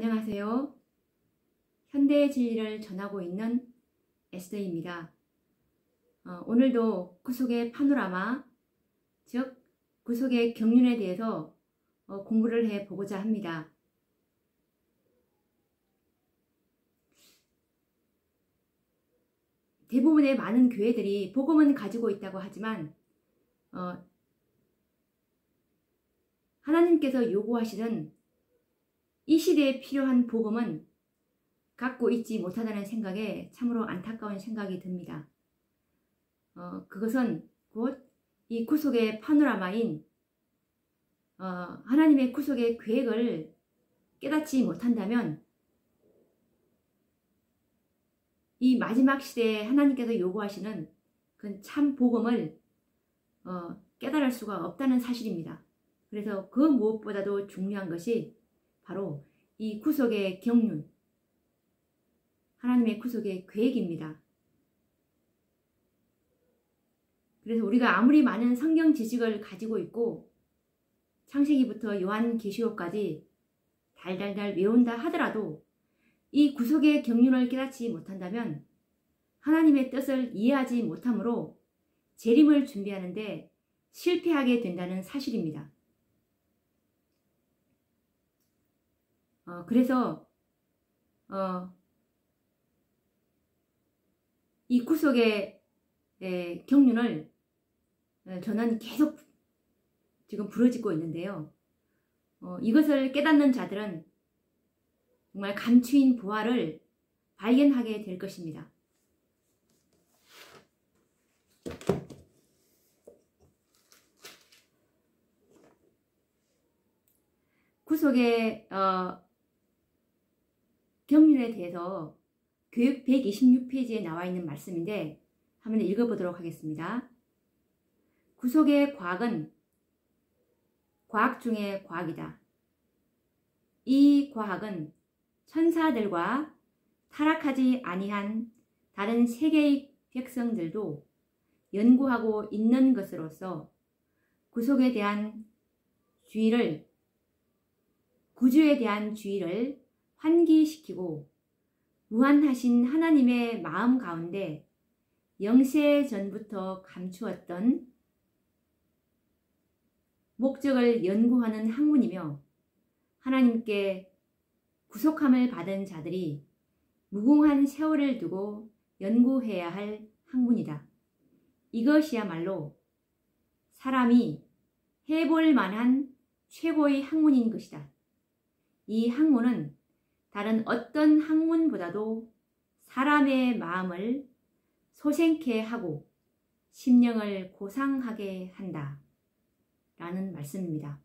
안녕하세요. 현대의 진리를 전하고 있는 에스더입니다. 오늘도 구속의 파노라마, 즉 구속의 경륜에 대해서 공부를 해보고자 합니다. 대부분의 많은 교회들이 복음은 가지고 있다고 하지만 하나님께서 요구하시는 이 시대에 필요한 복음은 갖고 있지 못하다는 생각에 참으로 안타까운 생각이 듭니다. 그것은 곧 이 구속의 파노라마인 하나님의 구속의 계획을 깨닫지 못한다면 이 마지막 시대에 하나님께서 요구하시는 그 참 복음을 깨달을 수가 없다는 사실입니다. 그래서 그 무엇보다도 중요한 것이 바로 이 구속의 경륜, 하나님의 구속의 계획입니다. 그래서 우리가 아무리 많은 성경 지식을 가지고 있고 창세기부터 요한계시록까지 달달달 외운다 하더라도 이 구속의 경륜을 깨닫지 못한다면 하나님의 뜻을 이해하지 못함으로 재림을 준비하는데 실패하게 된다는 사실입니다. 그래서 이 구속의 경륜을 저는 계속 지금 부르짖고 있는데요. 이것을 깨닫는 자들은 정말 감추인 부활을 발견하게 될 것입니다. 구속의 경륜에 대해서 교육 126페이지에 나와 있는 말씀인데 한번 읽어보도록 하겠습니다. 구속의 과학은 과학 중의 과학이다. 이 과학은 천사들과 타락하지 아니한 다른 세계의 백성들도 연구하고 있는 것으로서 구속에 대한 주의를, 구주에 대한 주의를 환기시키고 무한하신 하나님의 마음 가운데 영세 전부터 감추었던 목적을 연구하는 학문이며 하나님께 구속함을 받은 자들이 무궁한 세월을 두고 연구해야 할 학문이다. 이것이야말로 사람이 해볼 만한 최고의 학문인 것이다. 이 학문은 다른 어떤 학문보다도 사람의 마음을 소생케 하고 심령을 고상하게 한다. 라는 말씀입니다.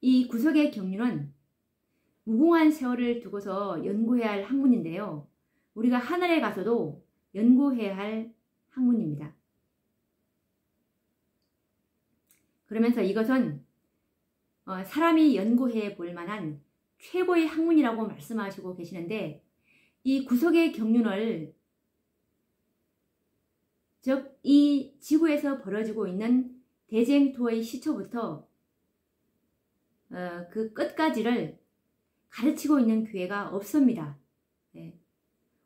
이 구속의 경륜은 무궁한 세월을 두고서 연구해야 할 학문인데요. 우리가 하늘에 가서도 연구해야 할 학문입니다. 그러면서 이것은 사람이 연구해 볼 만한 최고의 학문이라고 말씀하시고 계시는데 이 구속의 경륜을, 즉 이 지구에서 벌어지고 있는 대쟁투의 시초부터 그 끝까지를 가르치고 있는 교회가 없습니다.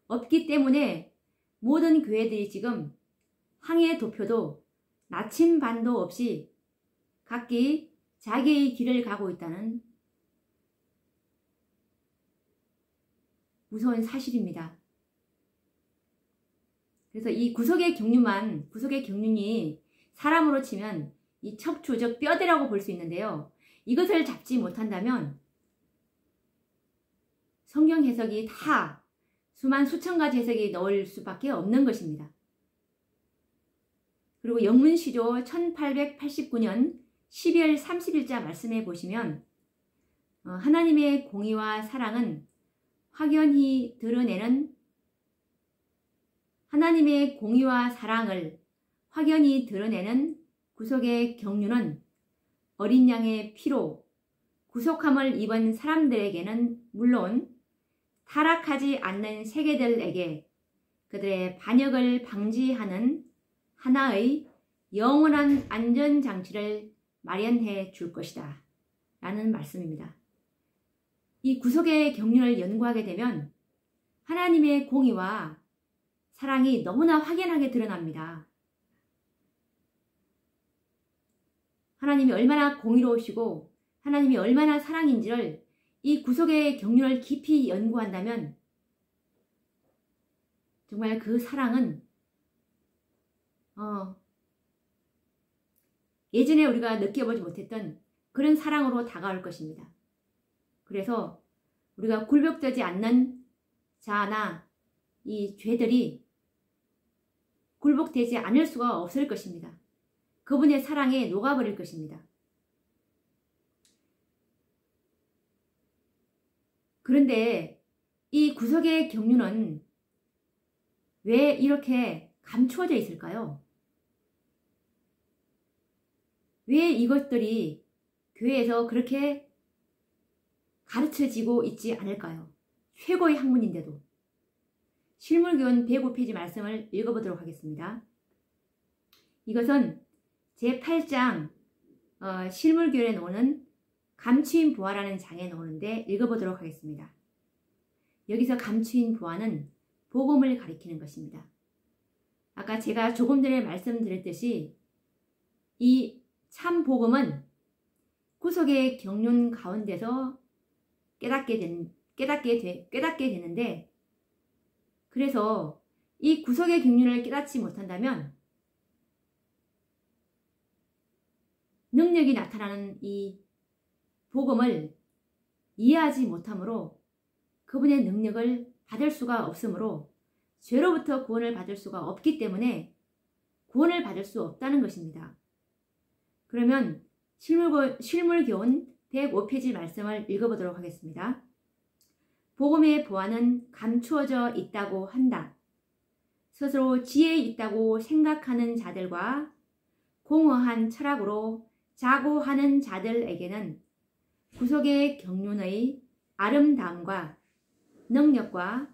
없기 때문에 모든 교회들이 지금 항해 도표도 나침반도 없이 각기 자기의 길을 가고 있다는 무서운 사실입니다. 그래서 이 구속의 경륜이 사람으로 치면 이 척추, 즉 뼈대라고 볼 수 있는데요. 이것을 잡지 못한다면 성경 해석이 다 수만 수천 가지 해석이 나올 수밖에 없는 것입니다. 그리고 영문시조 1889년 12월 30일자 말씀에 보시면 하나님의 공의와 사랑은 확연히 드러내는, 하나님의 공의와 사랑을 확연히 드러내는 구속의 경륜은 어린 양의 피로 구속함을 입은 사람들에게는 물론 타락하지 않는 세계들에게 그들의 반역을 방지하는 하나의 영원한 안전장치를 마련해 줄 것이다 라는 말씀입니다. 이 구속의 경륜을 연구하게 되면 하나님의 공의와 사랑이 너무나 확연하게 드러납니다. 하나님이 얼마나 공의로우시고 하나님이 얼마나 사랑인지를 이 구속의 경륜을 깊이 연구한다면 정말 그 사랑은 예전에 우리가 느껴보지 못했던 그런 사랑으로 다가올 것입니다. 그래서 우리가 굴복되지 않는 자나 이 죄들이 굴복되지 않을 수가 없을 것입니다. 그분의 사랑에 녹아버릴 것입니다. 그런데 이 구속의 경륜은 왜 이렇게 감추어져 있을까요? 왜 이것들이 교회에서 그렇게 가르쳐지고 있지 않을까요? 최고의 학문인데도. 실물교훈 105페이지 말씀을 읽어보도록 하겠습니다. 이것은 제8장 실물교훈에 나오는 감추인 보화라는 장에 나오는데 읽어보도록 하겠습니다. 여기서 감추인 보화는 복음을 가리키는 것입니다. 아까 제가 조금 전에 말씀드렸듯이 이 참 복음은 구속의 경륜 가운데서 깨닫게 되는데, 그래서 이 구속의 경륜을 깨닫지 못한다면 능력이 나타나는 이 복음을 이해하지 못하므로 그분의 능력을 받을 수가 없으므로 죄로부터 구원을 받을 수가 없기 때문에 구원을 받을 수 없다는 것입니다. 그러면 실물교훈 105페이지 말씀을 읽어보도록 하겠습니다. 복음의 보화는 감추어져 있다고 한다. 스스로 지혜 있다고 생각하는 자들과 공허한 철학으로 자고하는 자들에게는 구속의 경륜의 아름다움과 능력과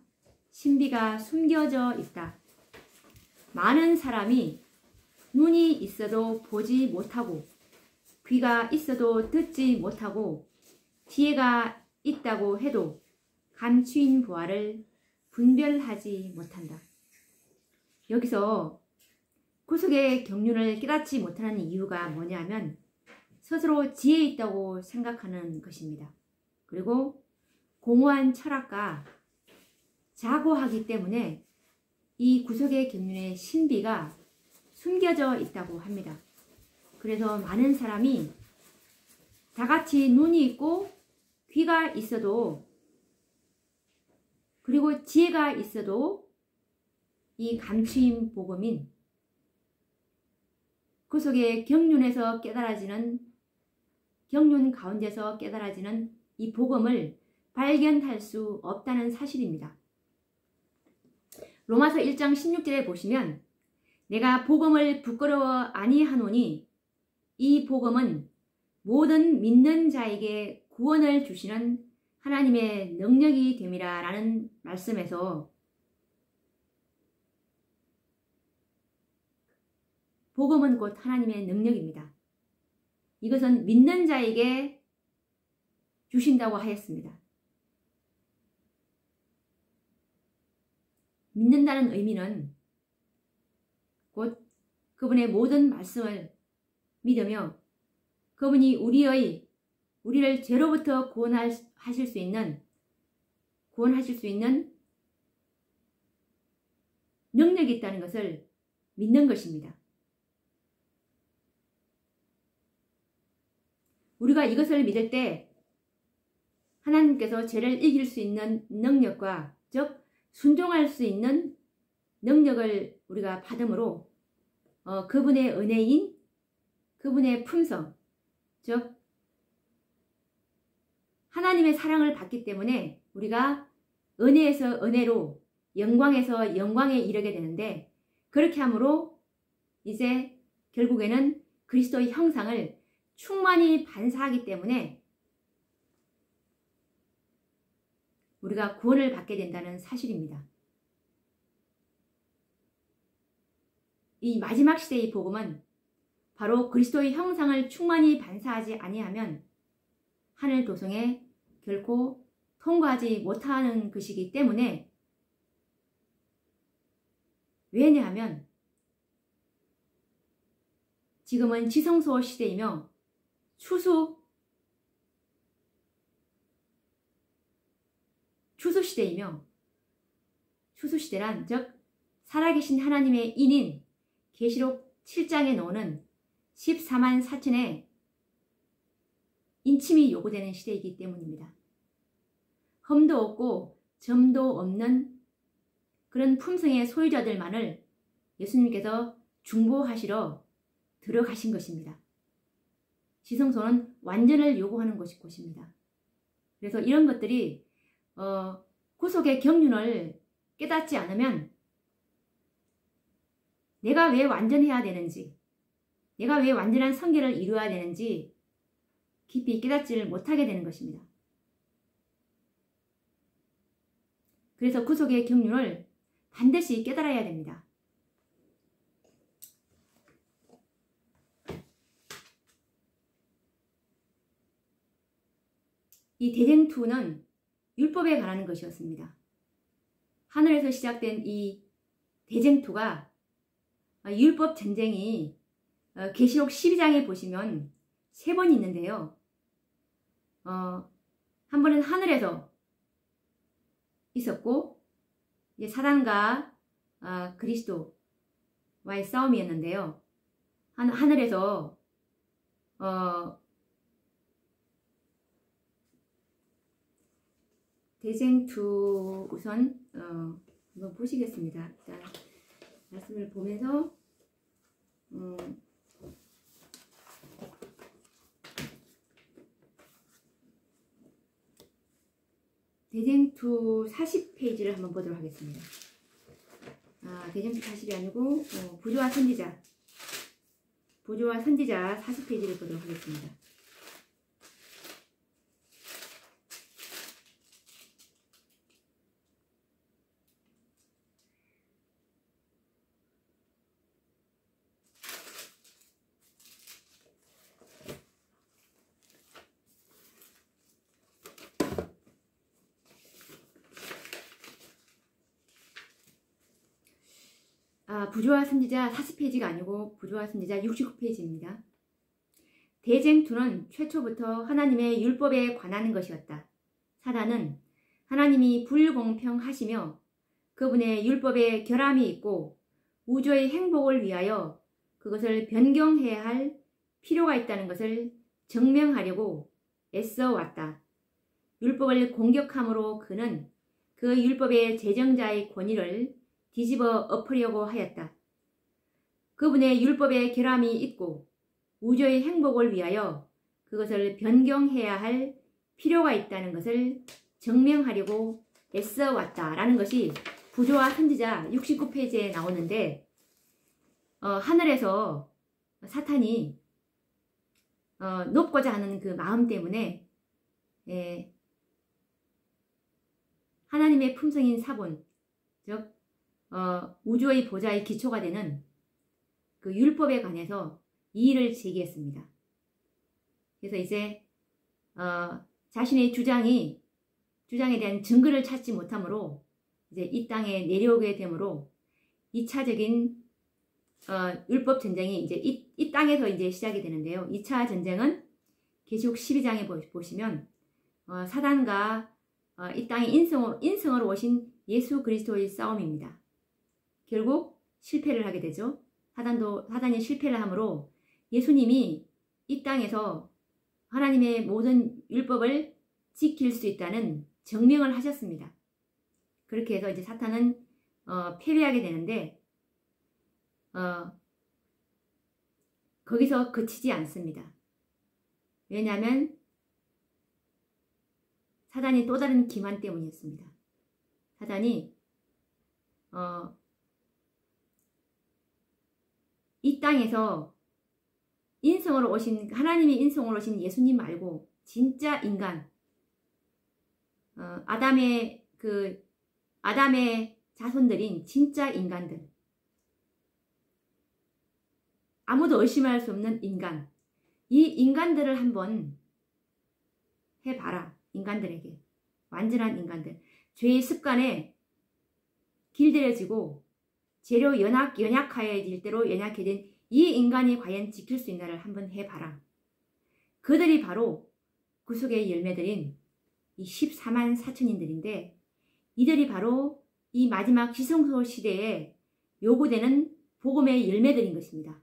신비가 숨겨져 있다. 많은 사람이 눈이 있어도 보지 못하고 귀가 있어도 듣지 못하고 지혜가 있다고 해도 감추인 보화를 분별하지 못한다. 여기서 구속의 경륜을 깨닫지 못하는 이유가 뭐냐면 스스로 지혜 있다고 생각하는 것입니다. 그리고 공허한 철학과 자고하기 때문에 이 구속의 경륜의 신비가 숨겨져 있다고 합니다. 그래서 많은 사람이 다같이 눈이 있고 귀가 있어도 그리고 지혜가 있어도 이 감추인 복음인 구속의 경륜에서 깨달아지는 경륜 가운데서 깨달아지는 이 복음을 발견할 수 없다는 사실입니다. 로마서 1장 16절에 보시면 내가 복음을 부끄러워 아니하노니 이 복음은 모든 믿는 자에게 구원을 주시는 하나님의 능력이 됨이라 라는 말씀에서 복음은 곧 하나님의 능력입니다. 이것은 믿는 자에게 주신다고 하였습니다. 믿는다는 의미는 곧 그분의 모든 말씀을 믿으며 그분이 우리를 죄로부터 구원하실 수 있는 능력이 있다는 것을 믿는 것입니다. 우리가 이것을 믿을 때 하나님께서 죄를 이길 수 있는 능력과 즉 순종할 수 있는 능력을 우리가 받음으로 그분의 은혜인 그분의 품성 즉 하나님의 사랑을 받기 때문에 우리가 은혜에서 은혜로 영광에서 영광에 이르게 되는데 그렇게 함으로 이제 결국에는 그리스도의 형상을 충만히 반사하기 때문에 우리가 구원을 받게 된다는 사실입니다. 이 마지막 시대의 복음은 바로 그리스도의 형상을 충만히 반사하지 아니하면 하늘 도성에 결코 통과하지 못하는 것이기 때문에, 왜냐하면 지금은 지성소 시대이며 추수 시대란 즉 살아계신 하나님의 인인 계시록 7장에 나오는 14만 4천의 인침이 요구되는 시대이기 때문입니다. 흠도 없고 점도 없는 그런 품성의 소유자들만을 예수님께서 중보하시러 들어가신 것입니다. 지성소는 완전을 요구하는 곳입니다. 그래서 이런 것들이 구속의 경륜을 깨닫지 않으면 내가 왜 완전해야 되는지, 내가 왜 완전한 성결을 이루어야 되는지 깊이 깨닫지를 못하게 되는 것입니다. 그래서 구속의 경륜을 반드시 깨달아야 됩니다. 이 대쟁투는 율법에 관한 것이었습니다. 하늘에서 시작된 이 대쟁투가 율법 전쟁이 계시록 12장에 보시면 3번 있는데요. 한 번은 하늘에서 있었고 이제 사단과 그리스도와의 싸움이었는데요. 하늘에서 대쟁투 우선 한번 보시겠습니다. 일단 말씀을 보면서 대쟁투 40페이지를 한번 보도록 하겠습니다. 대쟁투 40이 아니고 부조와 선지자 40페이지를 보도록 하겠습니다. 부조와 선지자 40페이지가 아니고 부조와 선지자 69페이지입니다. 대쟁투는 최초부터 하나님의 율법에 관한 것이었다. 사단은 하나님이 불공평하시며 그분의 율법에 결함이 있고 우주의 행복을 위하여 그것을 변경해야 할 필요가 있다는 것을 증명하려고 애써 왔다. 율법을 공격함으로 그는 그 율법의 제정자의 권위를 뒤집어 엎으려고 하였다. 그분의 율법에 결함이 있고 우주의 행복을 위하여 그것을 변경해야 할 필요가 있다는 것을 증명하려고 애써 왔다라는 것이 부조와 선지자 69페이지에 나오는데 하늘에서 사탄이 높고자 하는 그 마음 때문에 하나님의 품성인 사본 즉 우주의 보좌의 기초가 되는 그 율법에 관해서 이의를 제기했습니다. 그래서 이제 자신의 주장에 대한 증거를 찾지 못하므로 이제 이 땅에 내려오게 되므로 2차적인 율법 전쟁이 이제 이 땅에서 이제 시작이 되는데요. 2차 전쟁은 계시록 12장에 보시면 사단과 이 땅에 인성으로 오신 예수 그리스도의 싸움입니다. 결국 실패를 하게 되죠. 사단이 실패를 하므로 예수님이 이 땅에서 하나님의 모든 율법을 지킬 수 있다는 증명을 하셨습니다. 그렇게 해서 이제 사탄은 패배하게 되는데 거기서 그치지 않습니다. 왜냐하면 사단이 또 다른 기만 때문이었습니다. 사단이 이 땅에서 인성으로 오신 하나님의 인성으로 오신 예수님 말고 진짜 인간 아담의 자손들인 진짜 인간들 아무도 의심할 수 없는 인간 이 인간들을 한번 해봐라. 인간들에게 완전한 인간들, 죄의 습관에 길들여지고 죄로 연약하여질 대로 연약해 된 이 인간이 과연 지킬 수 있나를 한번 해봐라. 그들이 바로 구속의 열매들인 이 14만 4천인들인데, 이들이 바로 이 마지막 지성소 시대에 요구되는 복음의 열매들인 것입니다.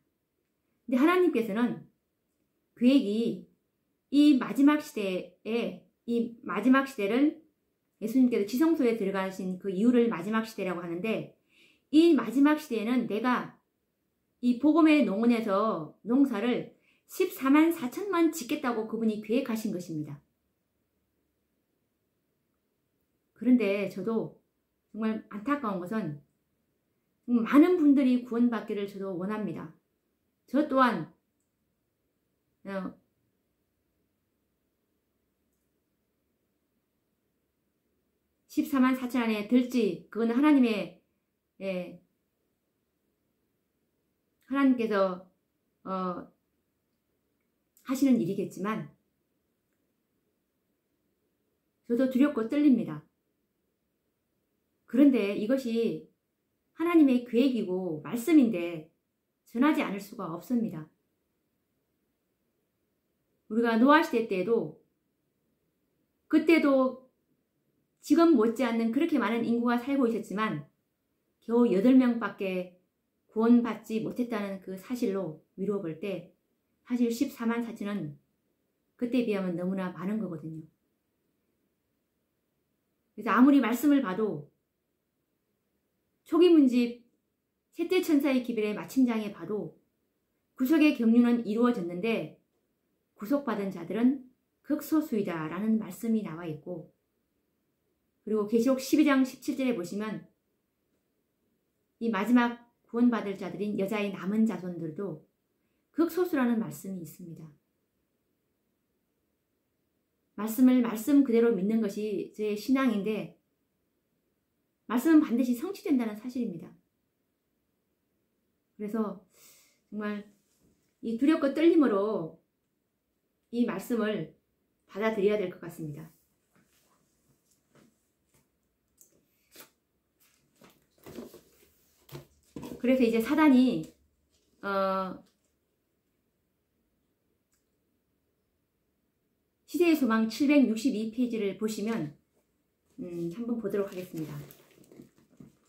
근데 하나님께서는 계획이 이 마지막 시대를 예수님께서 지성소에 들어가신 그 이유를 마지막 시대라고 하는데, 이 마지막 시대에는 내가 이 복음의 농원에서 농사를 14만 4천만 짓겠다고 그분이 계획하신 것입니다. 그런데 저도 정말 안타까운 것은 많은 분들이 구원받기를 저도 원합니다. 저 또한 14만 4천 안에 들지, 그거는 하나님께서 하시는 일이겠지만 저도 두렵고 떨립니다. 그런데 이것이 하나님의 계획이고 말씀인데 전하지 않을 수가 없습니다. 우리가 노아 시대 때에도, 그때도 지금 못지않는 그렇게 많은 인구가 살고 있었지만 겨우 8명밖에 구원받지 못했다는 그 사실로 미루어 볼 때, 사실 14만 4천은 그때에 비하면 너무나 많은 거거든요. 그래서 아무리 말씀을 봐도, 초기문집 셋째 천사의 기별의 마침장에 봐도 구속의 경륜은 이루어졌는데 구속받은 자들은 극소수이다 라는 말씀이 나와 있고, 그리고 계시록 12장 17절에 보시면 이 마지막 구원받을 자들인 여자의 남은 자손들도 극소수라는 말씀이 있습니다. 말씀을 말씀 그대로 믿는 것이 제 신앙인데, 말씀은 반드시 성취된다는 사실입니다. 그래서 정말 이 두렵고 떨림으로 이 말씀을 받아들여야 될 것 같습니다. 그래서 이제 사단이 시대의 소망 762페이지를 보시면 한번 보도록 하겠습니다.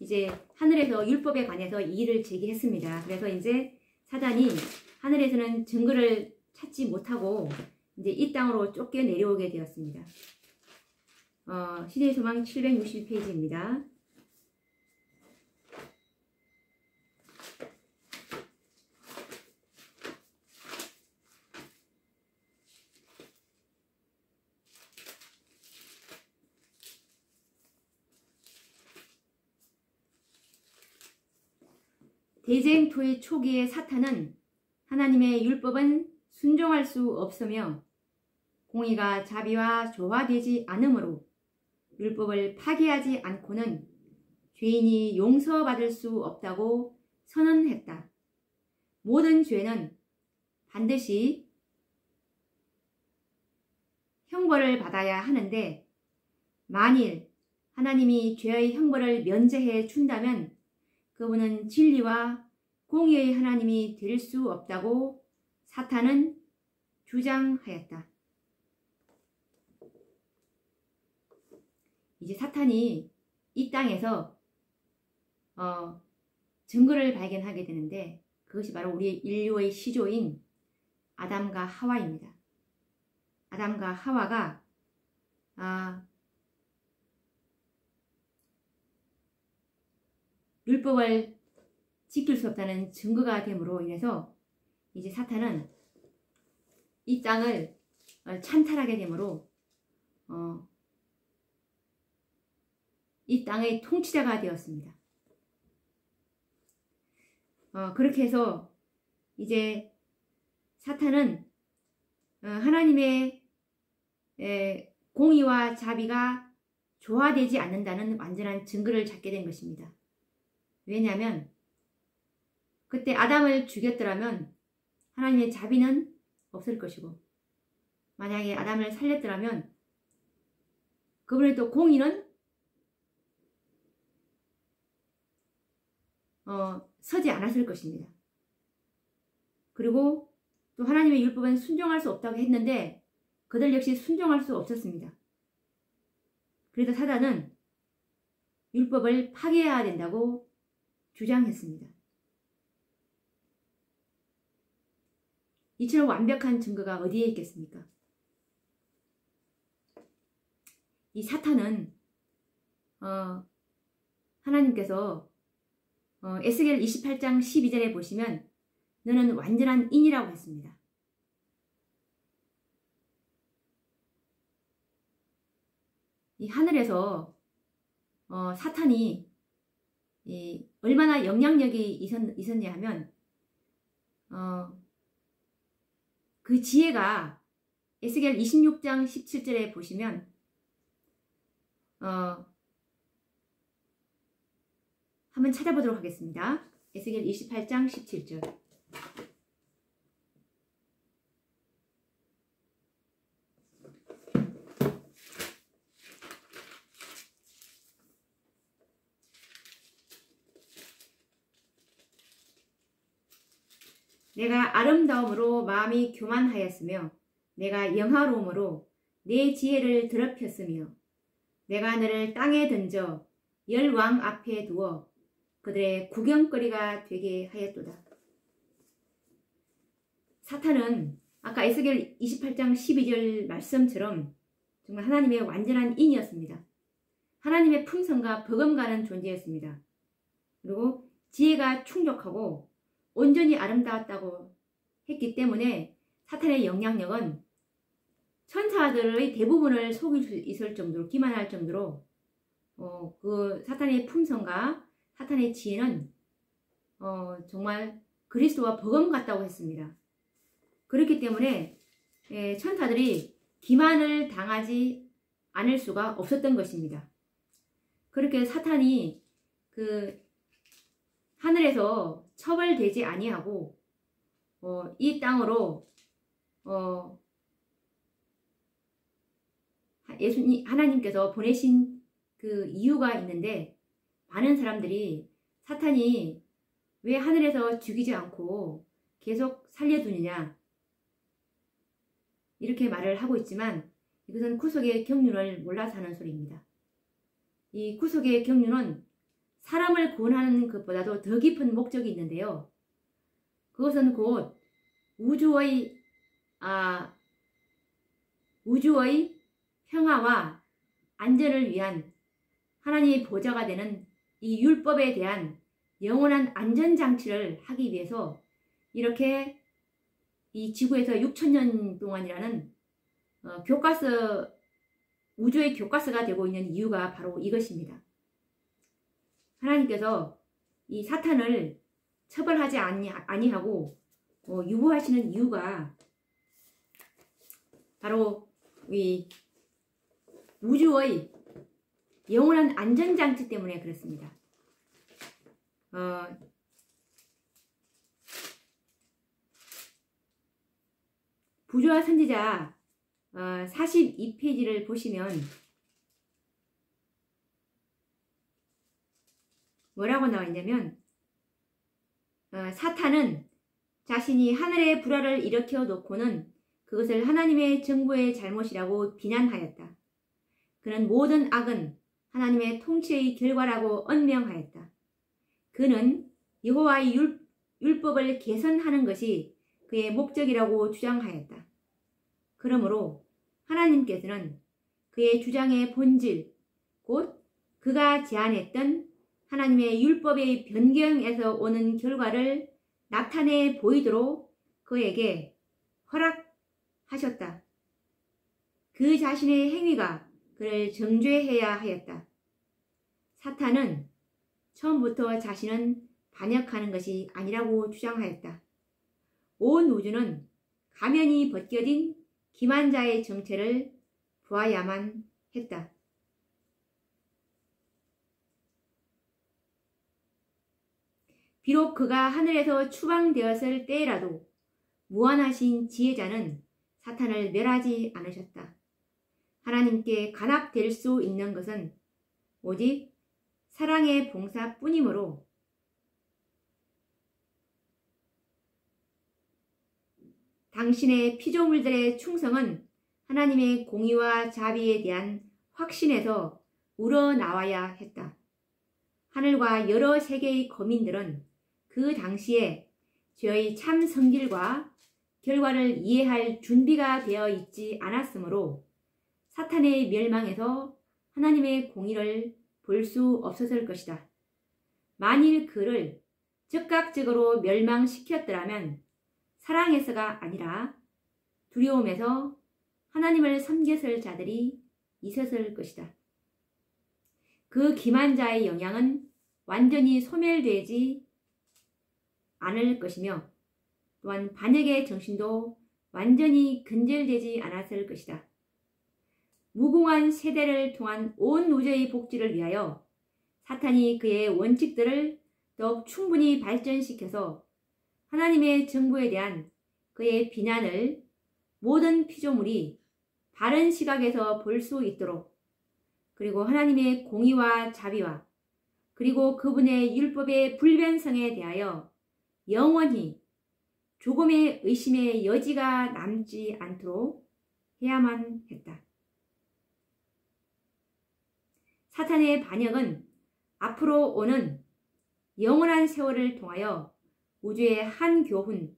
이제 하늘에서 율법에 관해서 이의를 제기했습니다. 그래서 이제 사단이 하늘에서는 증거를 찾지 못하고 이제 이 땅으로 쫓겨 내려오게 되었습니다. 시대의 소망 762페이지입니다. 대쟁토의 초기에 사탄은 하나님의 율법은 순종할 수 없으며 공의가 자비와 조화되지 않으므로 율법을 파기하지 않고는 죄인이 용서받을 수 없다고 선언했다. 모든 죄는 반드시 형벌을 받아야 하는데, 만일 하나님이 죄의 형벌을 면제해 준다면 그분은 진리와 공의의 하나님이 될 수 없다고 사탄은 주장하였다. 이제 사탄이 이 땅에서 증거를 발견하게 되는데, 그것이 바로 우리 인류의 시조인 아담과 하와입니다. 아담과 하와가 율법을 지킬 수 없다는 증거가 됨으로 인해서 이제 사탄은 이 땅을 찬탈하게 되므로 이 땅의 통치자가 되었습니다. 그렇게 해서 이제 사탄은 하나님의 공의와 자비가 조화되지 않는다는 완전한 증거를 찾게 된 것입니다. 왜냐하면 그때 아담을 죽였더라면 하나님의 자비는 없을 것이고, 만약에 아담을 살렸더라면 그분의 또 공의는 서지 않았을 것입니다. 그리고 또 하나님의 율법은 순종할 수 없다고 했는데 그들 역시 순종할 수 없었습니다. 그래서 사단은 율법을 파괴해야 된다고 주장했습니다. 이처럼 완벽한 증거가 어디에 있겠습니까? 이 사탄은 하나님께서 에스겔 28장 12절에 보시면 너는 완전한 인이라고 했습니다. 이 하늘에서 사탄이 얼마나 영향력이 있었냐 하면 그 지혜가 에스겔 26장 17절에 보시면 한번 찾아보도록 하겠습니다. 에스겔 28장 17절. 내가 아름다움으로 마음이 교만하였으며 내가 영화로움으로 내 지혜를 더럽혔으며 내가 너를 땅에 던져 열 왕 앞에 두어 그들의 구경거리가 되게 하였도다. 사탄은 아까 에스겔 28장 12절 말씀처럼 정말 하나님의 완전한 인이었습니다. 하나님의 품성과 버금가는 존재였습니다. 그리고 지혜가 충족하고 온전히 아름다웠다고 했기 때문에 사탄의 영향력은 천사들의 대부분을 속일 수 있을 정도로, 기만할 정도로 그 사탄의 품성과 사탄의 지혜는 정말 그리스도와 버금 같다고 했습니다. 그렇기 때문에 천사들이 기만을 당하지 않을 수가 없었던 것입니다. 그렇게 사탄이 그 하늘에서 처벌되지 아니하고 이 땅으로 하나님께서 보내신 그 이유가 있는데 많은 사람들이 사탄이 왜 하늘에서 죽이지 않고 계속 살려두느냐 이렇게 말을 하고 있지만 이것은 구속의 경륜을 몰라서 하는 소리입니다. 이 구속의 경륜은 사람을 구원하는 것보다도 더 깊은 목적이 있는데요. 그것은 곧 우주의 평화와 안전을 위한 하나님의 보좌가 되는 이 율법에 대한 영원한 안전장치를 하기 위해서 이렇게 이 지구에서 6천년 동안이라는 우주의 교과서가 되고 있는 이유가 바로 이것입니다. 하나님께서 이 사탄을 처벌하지 아니하고 유보하시는 이유가 바로 이 우주의 영원한 안전장치 때문에 그렇습니다. 부조와 선지자 42페이지를 보시면 뭐라고 나와 있냐면 사탄은 자신이 하늘의 불화를 일으켜 놓고는 그것을 하나님의 정부의 잘못이라고 비난하였다. 그는 모든 악은 하나님의 통치의 결과라고 언명하였다. 그는 여호와의 율법을 개선하는 것이 그의 목적이라고 주장하였다. 그러므로 하나님께서는 그의 주장의 본질, 곧 그가 제안했던 하나님의 율법의 변경에서 오는 결과를 나타내 보이도록 그에게 허락하셨다. 그 자신의 행위가 그를 정죄해야 하였다. 사탄은 처음부터 자신은 반역하는 것이 아니라고 주장하였다. 온 우주는 가면이 벗겨진 기만자의 정체를 보아야만 했다. 비록 그가 하늘에서 추방되었을 때라도 무한하신 지혜자는 사탄을 멸하지 않으셨다. 하나님께 간합될 수 있는 것은 오직 사랑의 봉사뿐이므로 당신의 피조물들의 충성은 하나님의 공의와 자비에 대한 확신에서 우러나와야 했다. 하늘과 여러 세계의 거민들은 그 당시에 죄의 참 성질과 결과를 이해할 준비가 되어 있지 않았으므로 사탄의 멸망에서 하나님의 공의를 볼 수 없었을 것이다. 만일 그를 즉각적으로 멸망시켰더라면 사랑에서가 아니라 두려움에서 하나님을 섬겼을 자들이 있었을 것이다. 그 기만 자의 영향은 완전히 소멸되지 않을 것이며 또한 반역의 정신도 완전히 근절되지 않았을 것이다. 무궁한 세대를 통한 온 우주의 복지를 위하여 사탄이 그의 원칙들을 더욱 충분히 발전시켜서 하나님의 정부에 대한 그의 비난을 모든 피조물이 바른 시각에서 볼 수 있도록, 그리고 하나님의 공의와 자비와 그리고 그분의 율법의 불변성에 대하여 영원히 조금의 의심의 여지가 남지 않도록 해야만 했다. 사탄의 반역은 앞으로 오는 영원한 세월을 통하여 우주의 한 교훈,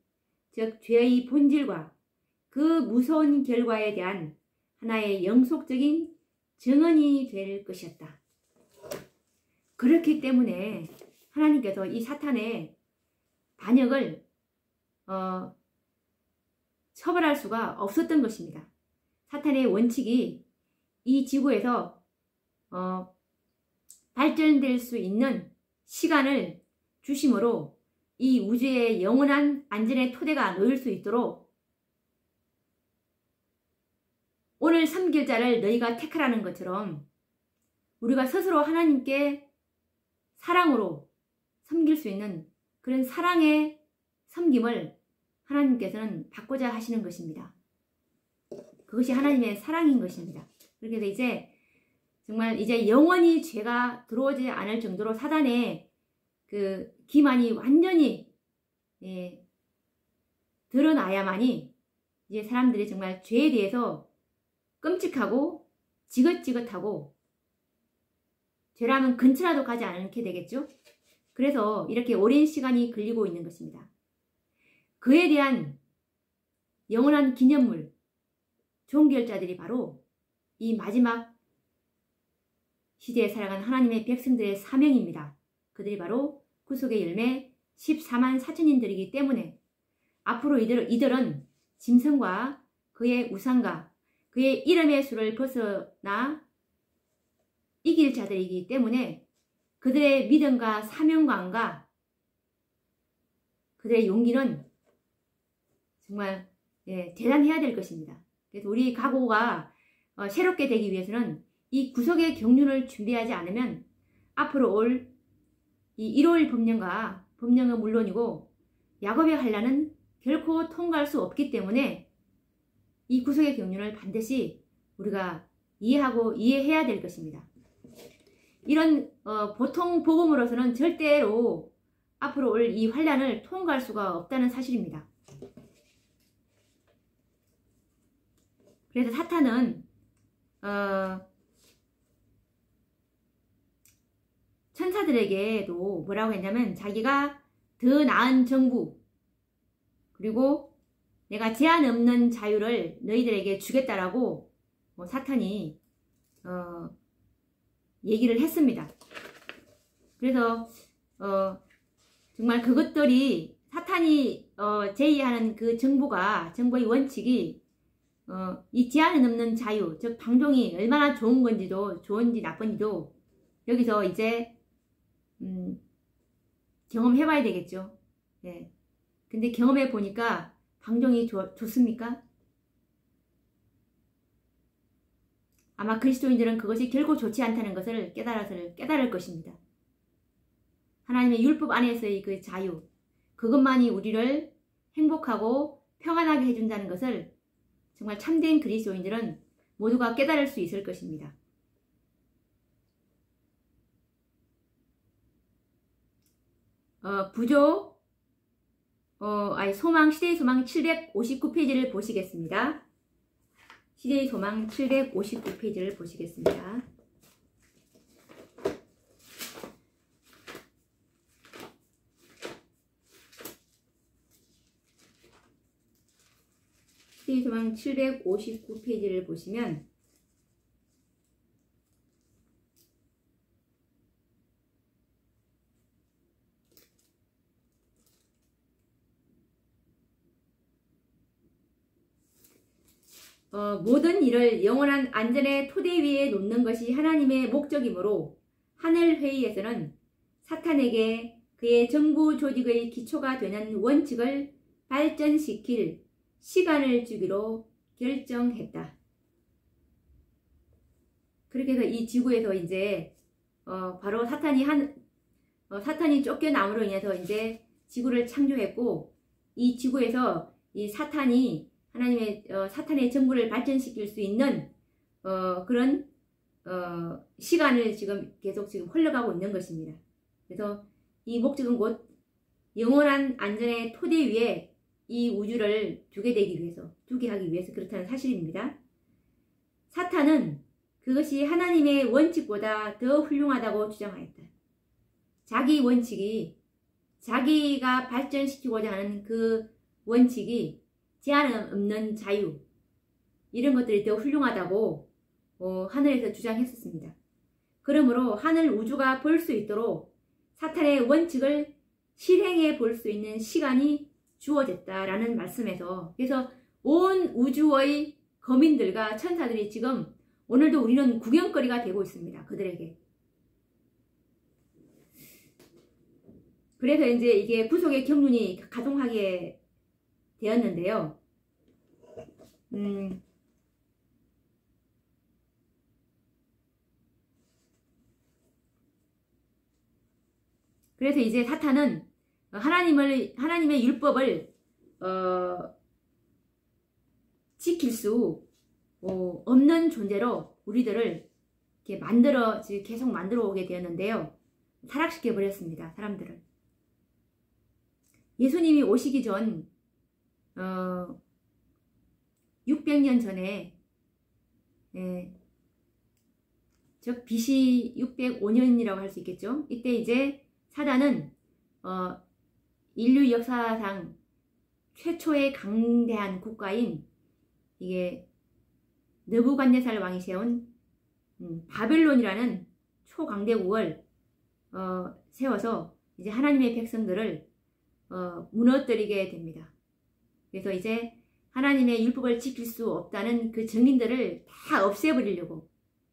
즉 죄의 본질과 그 무서운 결과에 대한 하나의 영속적인 증언이 될 것이었다. 그렇기 때문에 하나님께서 이 사탄의 반역을 처벌할 수가 없었던 것입니다. 사탄의 원칙이 이 지구에서 발전될 수 있는 시간을 주심으로 이 우주의 영원한 안전의 토대가 놓일 수 있도록 오늘 섬길 자를 너희가 택하라는 것처럼 우리가 스스로 하나님께 사랑으로 섬길 수 있는 그런 사랑의 섬김을 하나님께서는 받고자 하시는 것입니다. 그것이 하나님의 사랑인 것입니다. 그렇게 해서 이제 정말 이제 영원히 죄가 들어오지 않을 정도로 사단의 그 기만이 완전히 드러나야만이 이제 사람들이 정말 죄에 대해서 끔찍하고 지긋지긋하고 죄라면 근처라도 가지 않게 되겠죠. 그래서 이렇게 오랜 시간이 걸리고 있는 것입니다. 그에 대한 영원한 기념물, 종결자들이 바로 이 마지막 시대에 살아간 하나님의 백성들의 사명입니다. 그들이 바로 구속의 열매 14만 4천인들이기 때문에 앞으로 이들은 짐승과 그의 우상과 그의 이름의 수를 벗어나 이길 자들이기 때문에 그들의 믿음과 사명감과 그들의 용기는 정말 대단해야 될 것입니다. 그래서 우리 각오가 새롭게 되기 위해서는 이 구속의 경륜을 준비하지 않으면 앞으로 올 이 1월 법령과 법령은 물론이고 야곱의 환란은 결코 통과할 수 없기 때문에 이 구속의 경륜을 반드시 우리가 이해해야 될 것입니다. 이런 보통 복음으로서는 절대로 앞으로 올 이 환란을 통과할 수가 없다는 사실입니다. 그래서 사탄은 천사들에게도 뭐라고 했냐면 자기가 더 나은 정부 그리고 내가 제한 없는 자유를 너희들에게 주겠다라고 사탄이 얘기를 했습니다. 그래서 정말 그것들이 사탄이 제의하는 그 정부의 원칙이 이 제한은 없는 자유, 즉 방종이 얼마나 좋은지 나쁜지도 여기서 이제 경험해봐야 되겠죠. 예. 근데 경험해 보니까 방종이 좋습니까? 아마 그리스도인들은 그것이 결코 좋지 않다는 것을 깨달을 것입니다. 하나님의 율법 안에서의 그 자유, 그것만이 우리를 행복하고 평안하게 해준다는 것을 정말 참된 그리스도인들은 모두가 깨달을 수 있을 것입니다. 시대의 소망 759페이지를 보시겠습니다. 시대의 소망 759페이지를 보시겠습니다. 시대의 소망 759페이지를 보시면 모든 일을 영원한 안전의 토대 위에 놓는 것이 하나님의 목적이므로 하늘회의에서는 사탄에게 그의 정부 조직의 기초가 되는 원칙을 발전시킬 시간을 주기로 결정했다. 그렇게 해서 이 지구에서 이제 바로 사탄이 쫓겨남으로 인해서 이제 지구를 창조했고, 이 지구에서 이 사탄이 사탄의 정부를 발전시킬 수 있는 그런 시간을 계속 흘러가고 있는 것입니다. 그래서 이 목적은 곧 영원한 안전의 토대 위에 이 우주를 두게 하기 위해서 그렇다는 사실입니다. 사탄은 그것이 하나님의 원칙보다 더 훌륭하다고 주장하였다. 자기 원칙이, 자기가 발전시키고자 하는 그 원칙이 제한 없는 자유, 이런 것들이 더 훌륭하다고 하늘에서 주장했었습니다. 그러므로 하늘 우주가 볼 수 있도록 사탄의 원칙을 실행해 볼 수 있는 시간이 주어졌다라는 말씀에서, 그래서 온 우주의 거민들과 천사들이 지금 오늘도 우리는 구경거리가 되고 있습니다. 그들에게. 그래서 이제 이게 부속의 경륜이 가동하게 되었는데요. 그래서 이제 사탄은 하나님의 율법을 지킬 수 없는 존재로 우리들을 이렇게 계속 만들어 오게 되었는데요. 타락시켜 버렸습니다. 사람들을. 예수님이 오시기 전 600년 전에, 즉 BC 605년이라고 할 수 있겠죠. 이때 이제 사단은 인류 역사상 최초의 강대한 국가인 이게 느부갓네살 왕이 세운 바벨론이라는 초강대국을 세워서 이제 하나님의 백성들을 무너뜨리게 됩니다. 그래서 이제 하나님의 율법을 지킬 수 없다는 그 증인들을 다 없애버리려고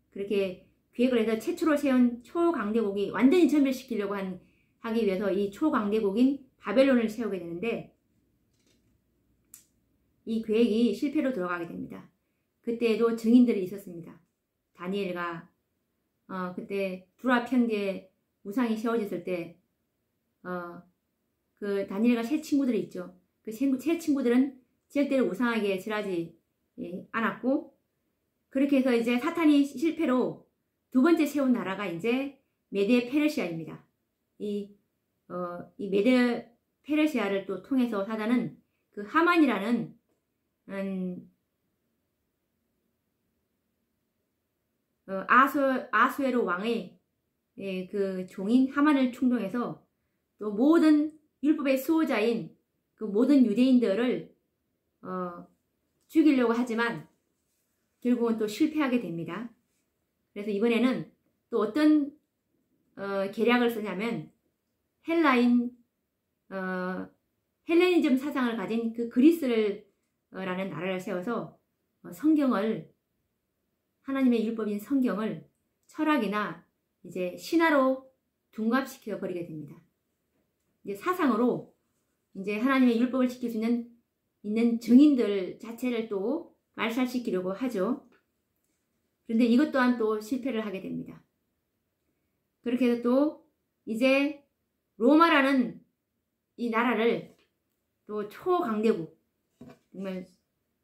그렇게 계획을 해서 최초로 세운 초강대국이 완전히 전멸시키려고 하기 위해서 이 초강대국인 바벨론을 세우게 되는데, 이 계획이 실패로 들어가게 됩니다. 그때에도 증인들이 있었습니다. 다니엘과 그때 두라 편지에 우상이 세워졌을 때 그 다니엘과 세 친구들이 있죠. 그 세 친구들은 절대로 우상에게 절하지 않았고, 그렇게 해서 이제 사탄이 실패로 두 번째 세운 나라가 이제 메데 페르시아입니다. 이 메데 페르시아를 또 통해서 사단은 그 하만이라는 아수에로 왕의 그 종인 하만을 충동해서 또 모든 율법의 수호자인 그 모든 유대인들을 죽이려고 하지만 결국은 또 실패하게 됩니다. 그래서 이번에는 또 어떤 계략을 쓰냐면 헬레니즘 사상을 가진 그 그리스라는 나라를 세워서 성경을, 하나님의 율법인 성경을 철학이나 이제 신화로 둔갑시켜 버리게 됩니다. 이제 사상으로 이제 하나님의 율법을 지킬 수 있는 증인들 자체를 또 말살시키려고 하죠. 그런데 이것 또한 또 실패를 하게 됩니다. 그렇게 해서 또 이제 로마라는 이 나라를 또 초강대국, 정말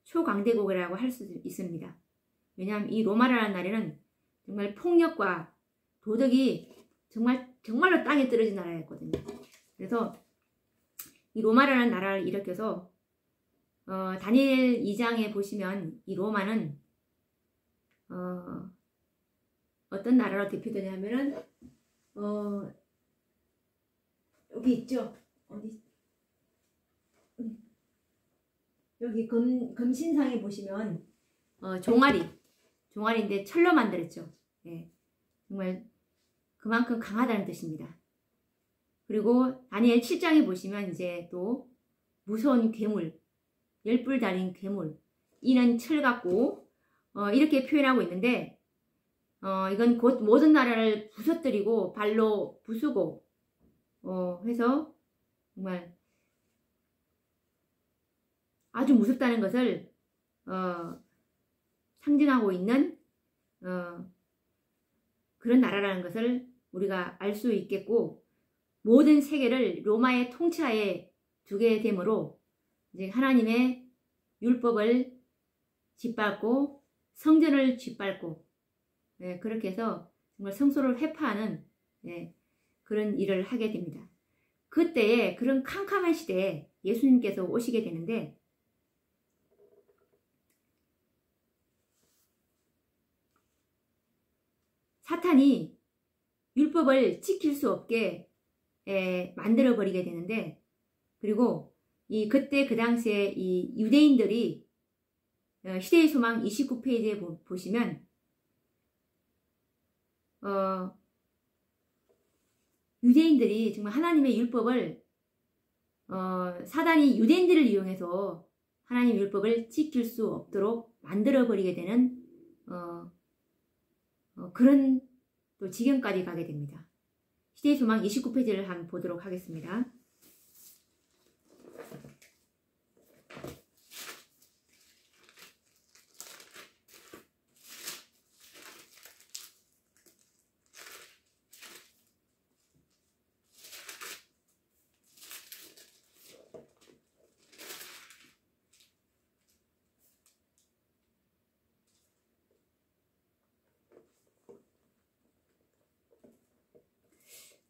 초강대국이라고 할 수 있습니다. 왜냐하면 이 로마라는 나라는 정말 폭력과 도덕이 정말로 땅에 떨어진 나라였거든요. 그래서 이 로마라는 나라를 일으켜서 다니엘 2장에 보시면 이 로마는 어떤 나라로 대표되냐면은 여기 있죠. 어디? 여기 금신상에 보시면 종아리인데 철로 만들었죠. 예, 정말 그만큼 강하다는 뜻입니다. 그리고 다니엘 7장에 보시면 이제 또 무서운 괴물, 열불 달린 괴물, 이는 철 같고 이렇게 표현하고 있는데 이건 곧 모든 나라를 부서뜨리고 발로 부수고 해서 정말 아주 무섭다는 것을 상징하고 있는 그런 나라라는 것을 우리가 알 수 있겠고, 모든 세계를 로마의 통치하에 두게 되므로 이제 하나님의 율법을 짓밟고 성전을 짓밟고 그렇게 해서 정말 성소를 회파하는 그런 일을 하게 됩니다. 그때에 그런 캄캄한 시대에 예수님께서 오시게 되는데, 사탄이 율법을 지킬 수 없게 만들어 버리게 되는데, 그리고 그때 그 당시에 이 유대인들이 시대의 소망 29페이지에 보시면 유대인들이 정말 하나님의 율법을 사단이 유대인들을 이용해서 하나님의 율법을 지킬 수 없도록 만들어 버리게 되는 그런 또 지경까지 가게 됩니다. 시대의 소망 29페이지를 한번 보도록 하겠습니다.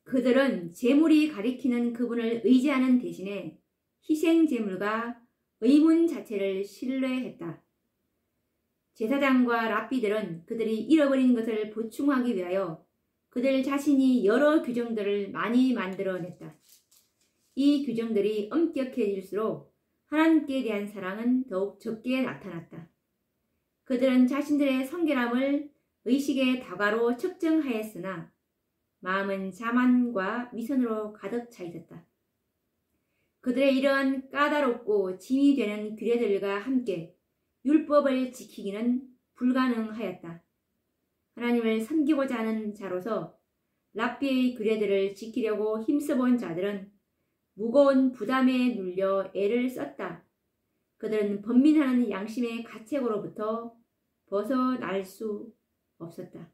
그들은 제물이 가리키는 그분을 의지하는 대신에 희생제물과 의문 자체를 신뢰했다. 제사장과 랍비들은 그들이 잃어버린 것을 보충하기 위하여 그들 자신이 여러 규정들을 많이 만들어냈다. 이 규정들이 엄격해질수록 하나님께 대한 사랑은 더욱 적게 나타났다. 그들은 자신들의 성결함을 의식의 다과로 측정하였으나 마음은 자만과 위선으로 가득 차 있었다. 그들의 이러한 까다롭고 짐이 되는 규례들과 함께 율법을 지키기는 불가능하였다. 하나님을 섬기고자 하는 자로서 랍비의 규례들을 지키려고 힘써본 자들은 무거운 부담에 눌려 애를 썼다. 그들은 번민하는 양심의 가책으로부터 벗어날 수 없었다.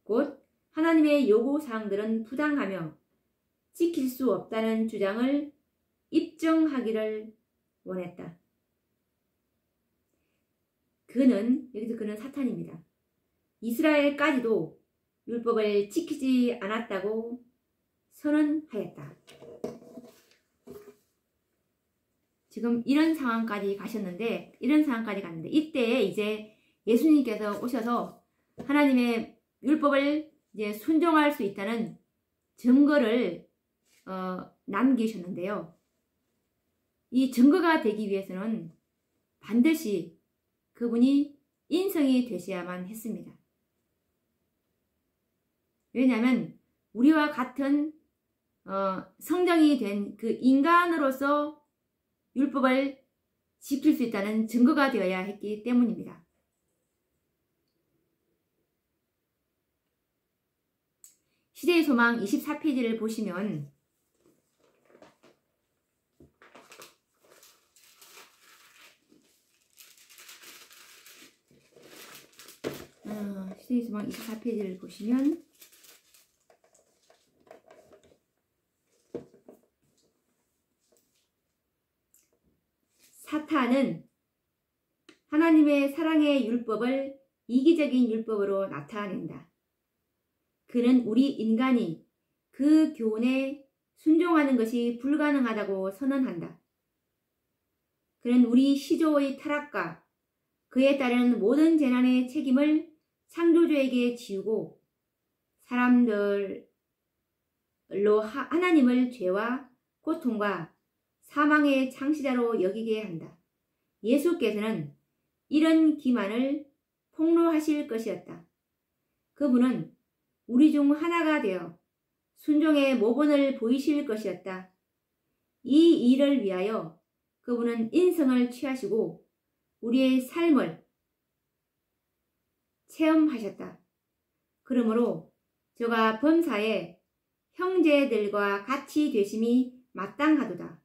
곧 하나님의 요구사항들은 부당하며 지킬 수 없다는 주장을 입증하기를 원했다. 여기서 그는 사탄입니다. 이스라엘까지도 율법을 지키지 않았다고 선언하였다. 지금 이런 상황까지 갔는데 이때에 이제 예수님께서 오셔서 하나님의 율법을 이제 순종할 수 있다는 증거를 남기셨는데요. 이 증거가 되기 위해서는 반드시 그분이 인성이 되셔야만 했습니다. 왜냐하면 우리와 같은 성정이 된 그 인간으로서 율법을 지킬 수 있다는 증거가 되어야 했기 때문입니다. 시대의 소망 24페이지를 보시면 시대의 소망 24페이지를 보시면 사탄은 하나님의 사랑의 율법을 이기적인 율법으로 나타낸다. 그는 우리 인간이 그 교훈에 순종하는 것이 불가능하다고 선언한다. 그는 우리 시조의 타락과 그에 따른 모든 재난의 책임을 창조주에게 지우고 사람들로 하나님을 죄와 고통과 사망의 창시자로 여기게 한다. 예수께서는 이런 기만을 폭로하실 것이었다. 그분은 우리 중 하나가 되어 순종의 모본을 보이실 것이었다. 이 일을 위하여 그분은 인성을 취하시고 우리의 삶을 체험하셨다. 그러므로 저가 범사에 형제들과 같이 되심이 마땅하도다.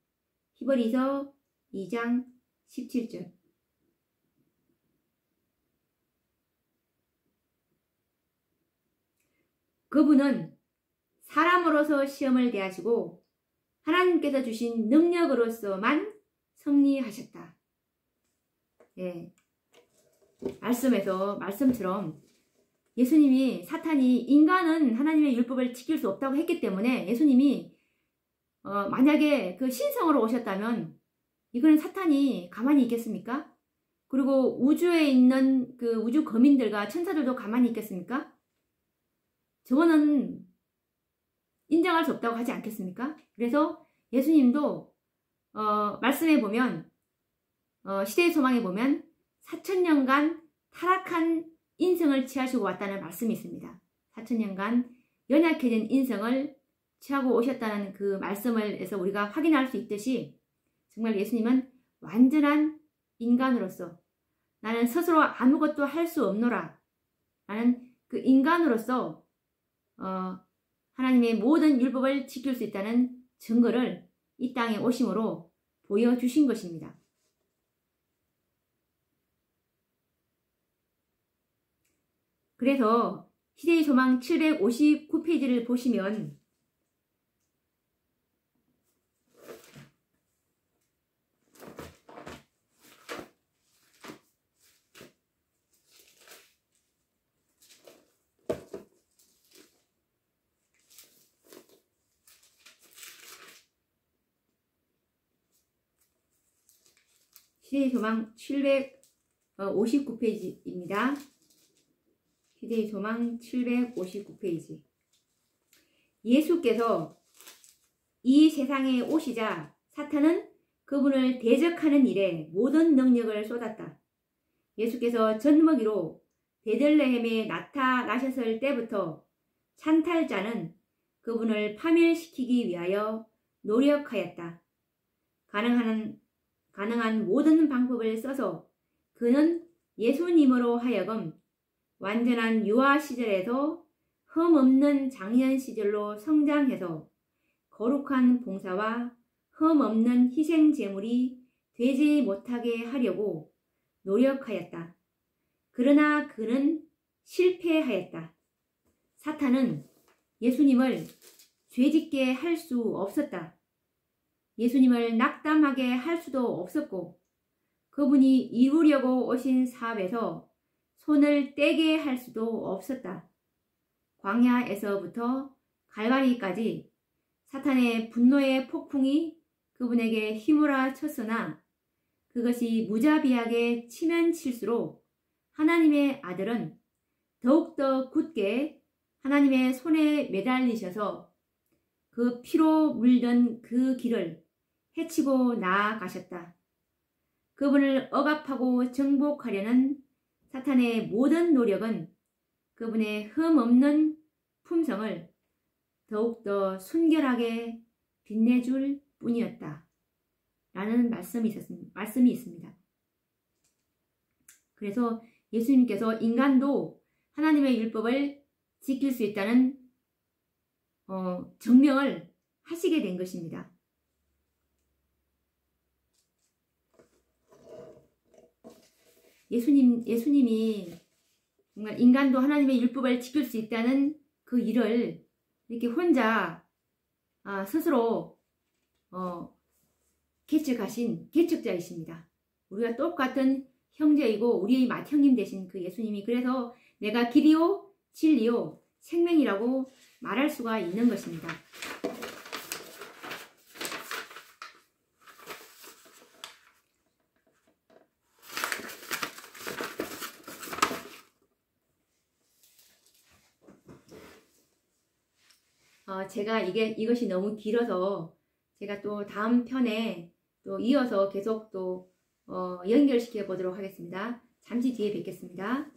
히브리서 2장 17절. 그분은 사람으로서 시험을 대하시고 하나님께서 주신 능력으로서만 승리하셨다. 예. 말씀처럼 예수님이 사탄이 인간은 하나님의 율법을 지킬 수 없다고 했기 때문에 예수님이 만약에 그 신성으로 오셨다면 이거는 사탄이 가만히 있겠습니까? 그리고 우주에 있는 그 우주 거민들과 천사들도 가만히 있겠습니까? 저거는 인정할 수 없다고 하지 않겠습니까? 그래서 예수님도 말씀에 보면 시대의 소망에 보면 4,000년간 타락한 인성을 취하시고 왔다는 말씀이 있습니다. 4,000년간 연약해진 인성을 취하고 오셨다는 그 말씀을 해서 우리가 확인할 수 있듯이 정말 예수님은 완전한 인간으로서 나는 스스로 아무것도 할 수 없노라 라는 그 인간으로서 하나님의 모든 율법을 지킬 수 있다는 증거를 이 땅에 오심으로 보여주신 것입니다. 그래서 시대의 소망 759페이지를 보시면 시대의 소망 759페이지입니다. 시대의 소망 759페이지. 예수께서 이 세상에 오시자 사탄은 그분을 대적하는 일에 모든 능력을 쏟았다. 예수께서 젖먹이로 베들레헴에 나타나셨을 때부터 찬탈자는 그분을 파멸시키기 위하여 노력하였다. 가능한 모든 방법을 써서 그는 예수님으로 하여금 완전한 유아 시절에서 흠없는 장년 시절로 성장해서 거룩한 봉사와 흠없는 희생 제물이 되지 못하게 하려고 노력하였다. 그러나 그는 실패하였다. 사탄은 예수님을 죄짓게 할 수 없었다. 예수님을 낙담하게 할 수도 없었고 그분이 이루려고 오신 사업에서 손을 떼게 할 수도 없었다. 광야에서부터 갈바리까지 사탄의 분노의 폭풍이 그분에게 휘몰아 쳤으나 그것이 무자비하게 치면칠수록 하나님의 아들은 더욱더 굳게 하나님의 손에 매달리셔서 그 피로 물든 그 길을 헤치고 나아가셨다. 그분을 억압하고 정복하려는 사탄의 모든 노력은 그분의 흠없는 품성을 더욱더 순결하게 빛내줄 뿐이었다. 라는 말씀이 있습니다. 그래서 예수님께서 인간도 하나님의 율법을 지킬 수 있다는 증명을 하시게 된 것입니다. 예수님이 정말 인간도 하나님의 율법을 지킬 수 있다는 그 일을 이렇게 혼자 스스로 개척하신 개척자이십니다. 우리가 똑같은 형제이고 우리의 맏형님 되신 그 예수님이 그래서 내가 길이요 진리요 생명이라고 말할 수가 있는 것입니다. 제가 이것이 너무 길어서 제가 또 다음 편에 또 이어서 계속 또 연결시켜 보도록 하겠습니다. 잠시 뒤에 뵙겠습니다.